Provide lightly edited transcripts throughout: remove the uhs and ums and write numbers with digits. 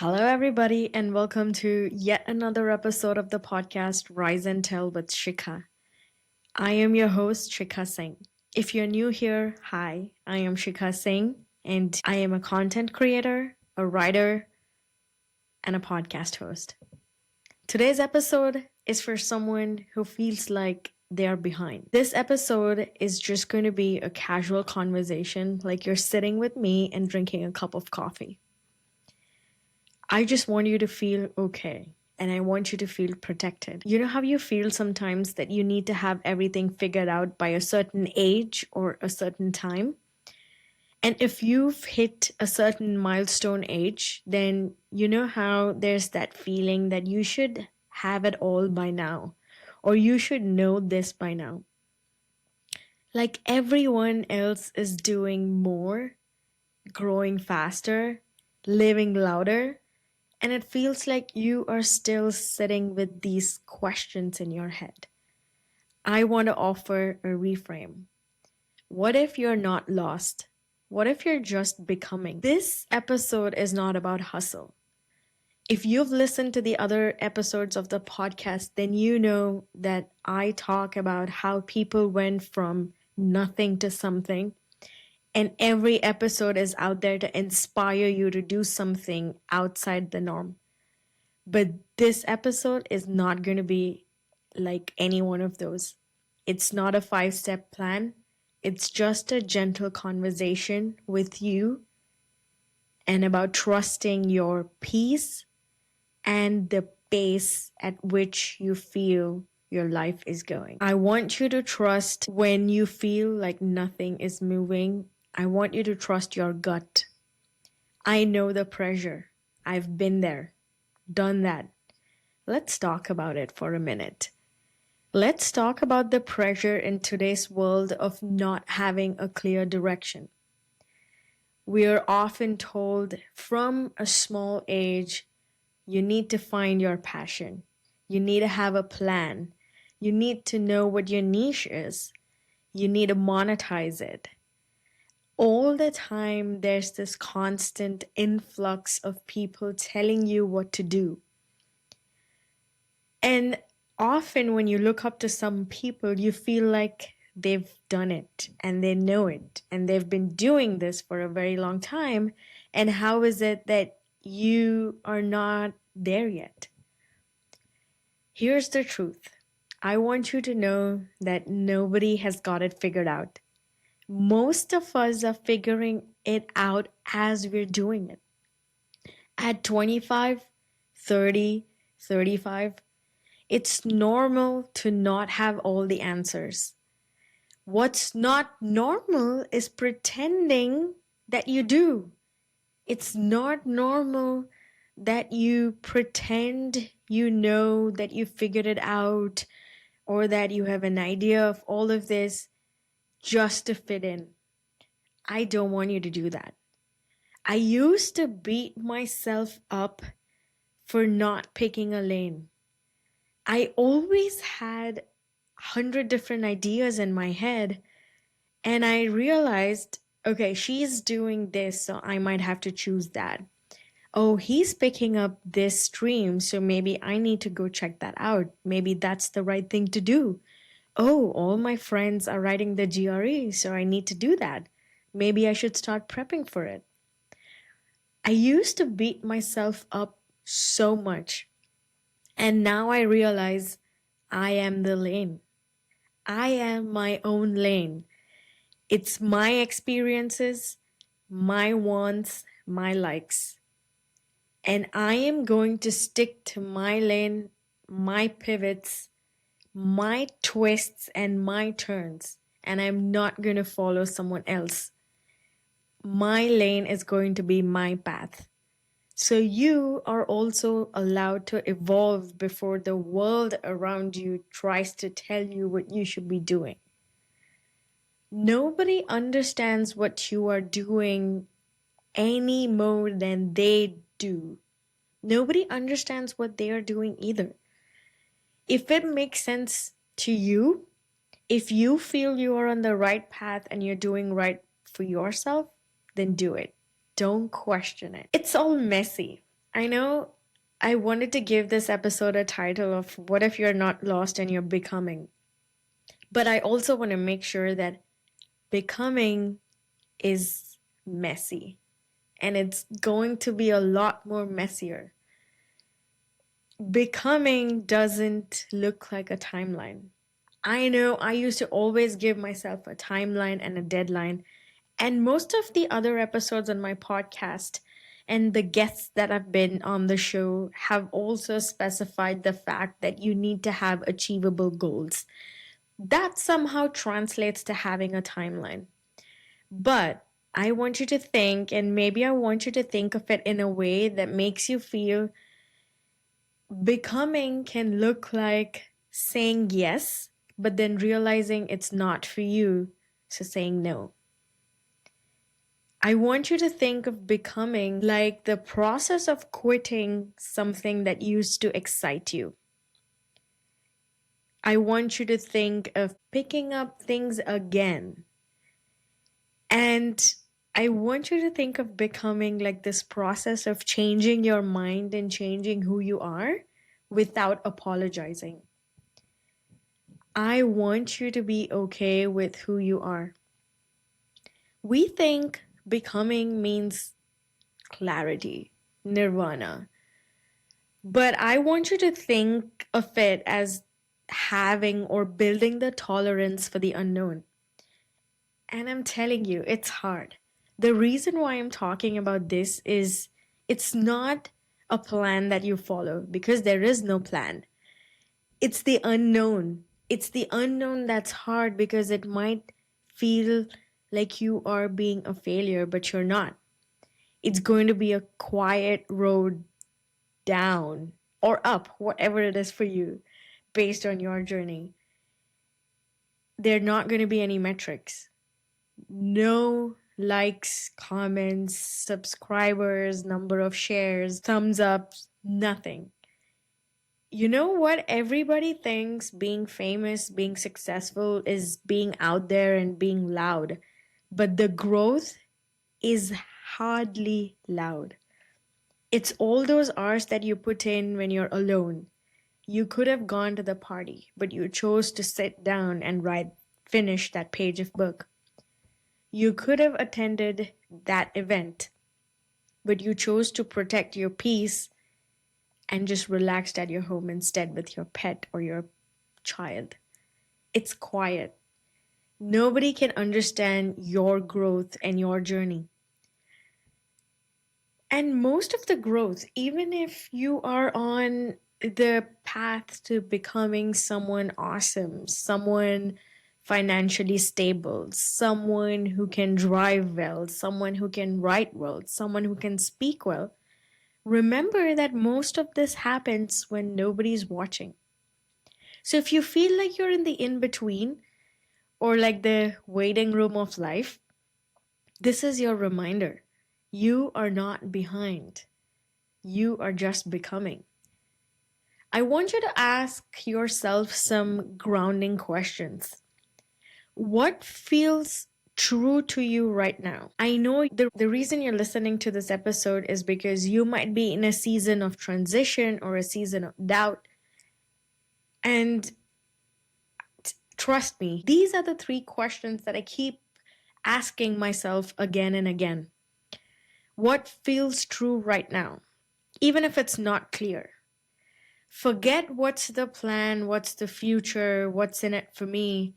Hello, everybody, and welcome to yet another episode of the podcast Rise and Tell with Shikha. I am your host, Sheekha Singh. If you're new here, hi, I am Sheekha Singh, and I am a content creator, a writer, and a podcast host. Today's episode is for someone who feels like they are behind. This episode is just going to be a casual conversation, like you're sitting with me and drinking a cup of coffee. I just want you to feel okay and I want you to feel protected. You know how you feel sometimes that you need to have everything figured out by a certain age or a certain time? And if you've hit a certain milestone age, then you know how there's that feeling that you should have it all by now, or you should know this by now. Like everyone else is doing more, growing faster, living louder, and it feels like you are still sitting with these questions in your head. I want to offer a reframe. What if you're not lost? What if you're just becoming? This episode is not about hustle. If you've listened to the other episodes of the podcast, then you know that I talk about how people went from nothing to something. And every episode is out there to inspire you to do something outside the norm. But this episode is not going to be like any one of those. It's not a 5-step plan. It's just a gentle conversation with you and about trusting your peace and the pace at which you feel your life is going. I want you to trust when you feel like nothing is moving. I want you to trust your gut. I know the pressure. I've been there, done that. Let's talk about it for a minute. Let's talk about the pressure in today's world of not having a clear direction. We are often told from a small age, you need to find your passion. You need to have a plan. You need to know what your niche is. You need to monetize it. All the time, there's this constant influx of people telling you what to do. And often when you look up to some people, you feel like they've done it and they know it and they've been doing this for a very long time. And how is it that you are not there yet? Here's the truth. I want you to know that nobody has got it figured out. Most of us are figuring it out as we're doing it. At 25, 30, 35, it's normal to not have all the answers. What's not normal is pretending that you do. It's not normal that you pretend you know that you figured it out or that you have an idea of all of this just to fit in. I don't want you to do that. I used to beat myself up for not picking a lane. I always had 100 different ideas in my head, and I realized, okay, she's doing this, so I might have to choose that. Oh, he's picking up this stream, so maybe I need to go check that out. Maybe that's the right thing to do. Oh, all my friends are writing the GRE, so I need to do that. Maybe I should start prepping for it. I used to beat myself up so much, and now I realize I am the lane. I am my own lane. It's my experiences, my wants, my likes. And I am going to stick to my lane, my pivots, my twists, and my turns. And I'm not going to follow someone else. My lane is going to be my path. So you are also allowed to evolve before the world around you tries to tell you what you should be doing. Nobody understands what you are doing any more than they do. Nobody understands what they are doing either. If it makes sense to you, if you feel you are on the right path and you're doing right for yourself, then do it. Don't question it. It's all messy. I know I wanted to give this episode a title of What If You're Not Lost and You're Becoming? But I also want to make sure that becoming is messy and it's going to be a lot more messier. Becoming doesn't look like a timeline. I know I used to always give myself a timeline and a deadline, and most of the other episodes on my podcast and the guests that have been on the show have also specified the fact that you need to have achievable goals. That somehow translates to having a timeline. But I want you to think, and maybe I want you to think of it in a way that makes you feel becoming can look like saying yes, but then realizing it's not for you, so saying no. I want you to think of becoming like the process of quitting something that used to excite you. I want you to think of picking up things again. And I want you to think of becoming like this process of changing your mind and changing who you are without apologizing. I want you to be okay with who you are. We think becoming means clarity, nirvana. But I want you to think of it as having or building the tolerance for the unknown. And I'm telling you, it's hard. The reason why I'm talking about this is it's not a plan that you follow because there is no plan. It's the unknown. It's the unknown that's hard because it might feel like you are being a failure, but you're not. It's going to be a quiet road down or up, whatever it is for you, based on your journey. There are not going to be any metrics. No likes, comments, subscribers, number of shares, thumbs ups, nothing. You know what? Everybody thinks being famous, being successful is being out there and being loud. But the growth is hardly loud. It's all those hours that you put in when you're alone. You could have gone to the party, but you chose to sit down and finish that page of book. You could have attended that event, but you chose to protect your peace and just relaxed at your home instead with your pet or your child. It's quiet. Nobody can understand your growth and your journey. And most of the growth, even if you are on the path to becoming someone awesome, someone financially stable, someone who can drive well, someone who can write well, someone who can speak well, remember that most of this happens when nobody's watching. So if you feel like you're in the in between or like the waiting room of life, this is your reminder. You are not behind. You are just becoming. I want you to ask yourself some grounding questions. What feels true to you right now? I know the reason you're listening to this episode is because you might be in a season of transition or a season of doubt. And trust me, these are the three questions that I keep asking myself again and again. What feels true right now? Even if it's not clear. Forget what's the plan, what's the future, what's in it for me.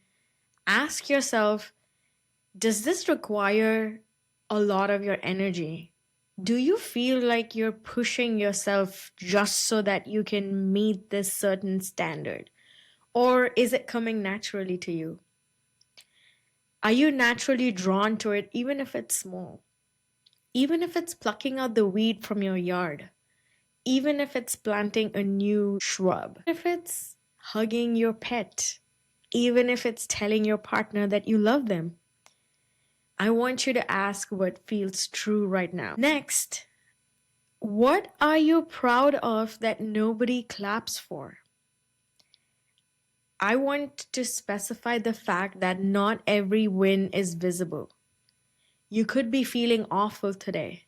Ask yourself, does this require a lot of your energy? Do you feel like you're pushing yourself just so that you can meet this certain standard? Or is it coming naturally to you? Are you naturally drawn to it, even if it's small? Even if it's plucking out the weed from your yard? Even if it's planting a new shrub? If it's hugging your pet? Even if it's telling your partner that you love them? I want you to ask what feels true right now. Next, what are you proud of that nobody claps for? I want to specify the fact that not every win is visible. You could be feeling awful today.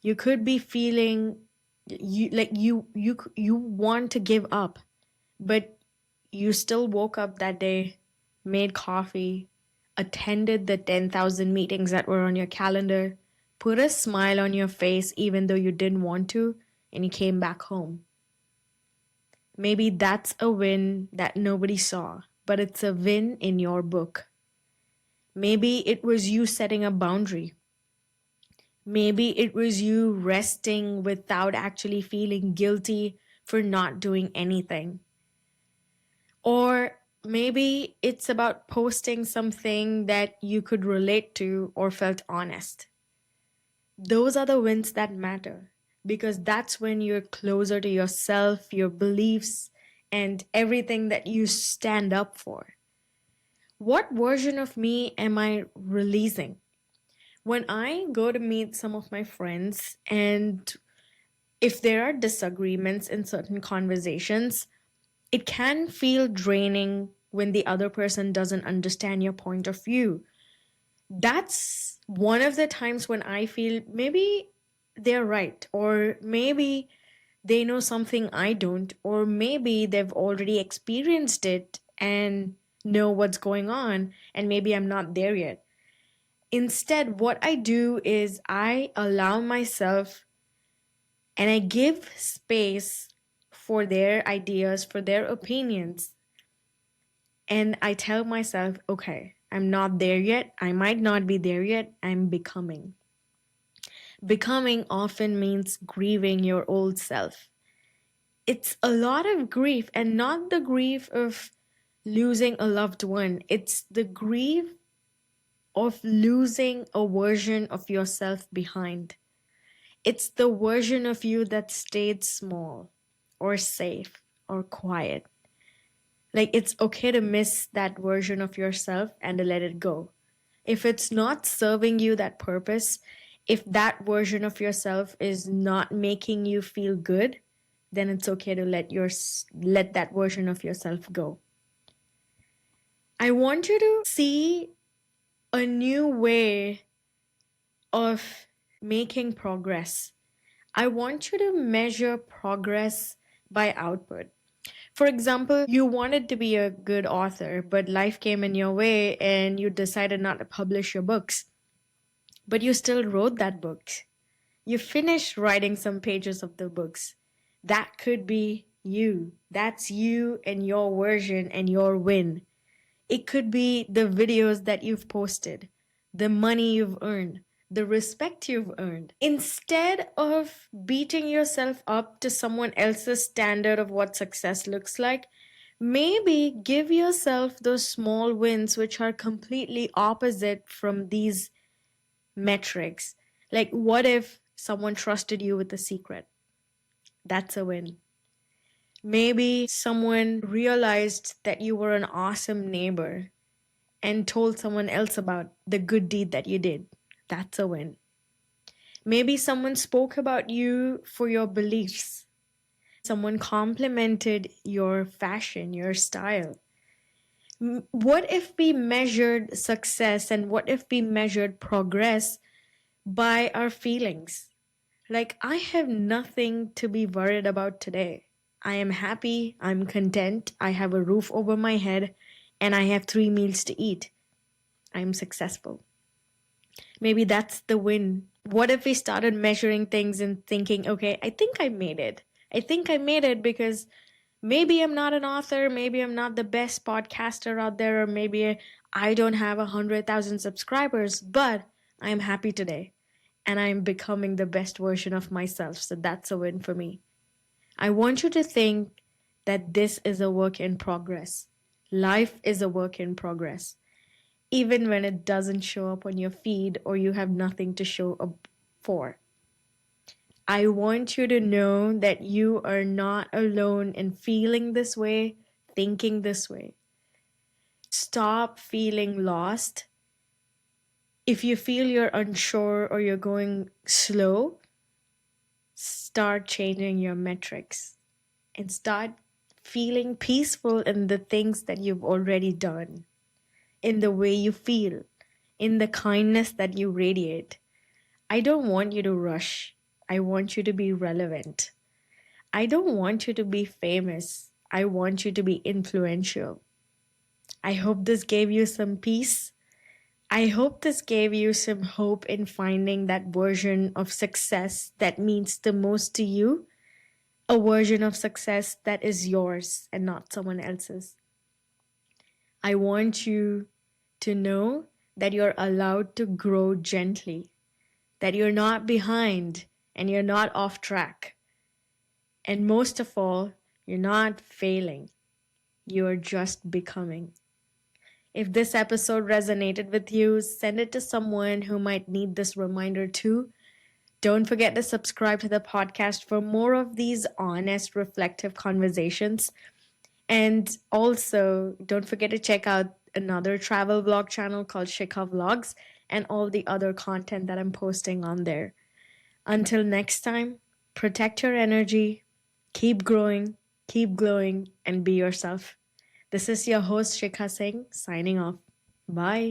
You could be feeling You want to give up, but you still woke up that day, made coffee, attended the 10,000 meetings that were on your calendar, put a smile on your face even though you didn't want to, and you came back home. Maybe that's a win that nobody saw, but it's a win in your book. Maybe it was you setting a boundary. Maybe it was you resting without actually feeling guilty for not doing anything. Or maybe it's about posting something that you could relate to or felt honest. Those are the wins that matter because that's when you're closer to yourself, your beliefs, and everything that you stand up for. What version of me am I releasing? When I go to meet some of my friends, and if there are disagreements in certain conversations, it can feel draining when the other person doesn't understand your point of view. That's one of the times when I feel maybe they're right, or maybe they know something I don't, or maybe they've already experienced it and know what's going on, and maybe I'm not there yet. Instead, what I do is I allow myself and I give space for their ideas, for their opinions. And I tell myself, okay, I'm not there yet. I might not be there yet. I'm becoming. Becoming often means grieving your old self. It's a lot of grief, and not the grief of losing a loved one. It's the grief of losing a version of yourself behind. It's the version of you that stayed small or safe or quiet. Like, it's okay to miss that version of yourself and to let it go. If it's not serving you that purpose, if that version of yourself is not making you feel good, then it's okay to let that version of yourself go. I want you to see a new way of making progress. I want you to measure progress by output. For example, you wanted to be a good author, but life came in your way and you decided not to publish your books. But you still wrote that book. You finished writing some pages of the books. That could be you. That's you and your version and your win. It could be the videos that you've posted, the money you've earned, the respect you've earned. Instead of beating yourself up to someone else's standard of what success looks like, maybe give yourself those small wins which are completely opposite from these metrics. Like, what if someone trusted you with a secret? That's a win. Maybe someone realized that you were an awesome neighbor and told someone else about the good deed that you did. That's a win. Maybe someone spoke about you for your beliefs. Someone complimented your fashion, your style. What if we measured success and what if we measured progress by our feelings? Like, I have nothing to be worried about today. I am happy, I'm content, I have a roof over my head, and I have 3 meals to eat. I'm successful. Maybe that's the win. What if we started measuring things and thinking, okay, I think I made it. I think I made it because maybe I'm not an author, maybe I'm not the best podcaster out there, or maybe I don't have 100,000 subscribers, but I'm happy today and I'm becoming the best version of myself. So that's a win for me. I want you to think that this is a work in progress. Life is a work in progress. Even when it doesn't show up on your feed or you have nothing to show up for. I want you to know that you are not alone in feeling this way, thinking this way. Stop feeling lost. If you feel you're unsure or you're going slow, start changing your metrics and start feeling peaceful in the things that you've already done, in the way you feel, in the kindness that you radiate. I don't want you to rush. I want you to be relevant. I don't want you to be famous. I want you to be influential. I hope this gave you some peace. I hope this gave you some hope in finding that version of success that means the most to you, a version of success that is yours and not someone else's. I want you to know that you're allowed to grow gently, that you're not behind and you're not off track. And most of all, you're not failing, you're just becoming. If this episode resonated with you, send it to someone who might need this reminder too. Don't forget to subscribe to the podcast for more of these honest, reflective conversations. And also, don't forget to check out another travel vlog channel called Sheekha Vlogs and all the other content that I'm posting on there. Until next time, protect your energy, keep growing, keep glowing, and be yourself. This is your host, Sheekha Singh, signing off. Bye.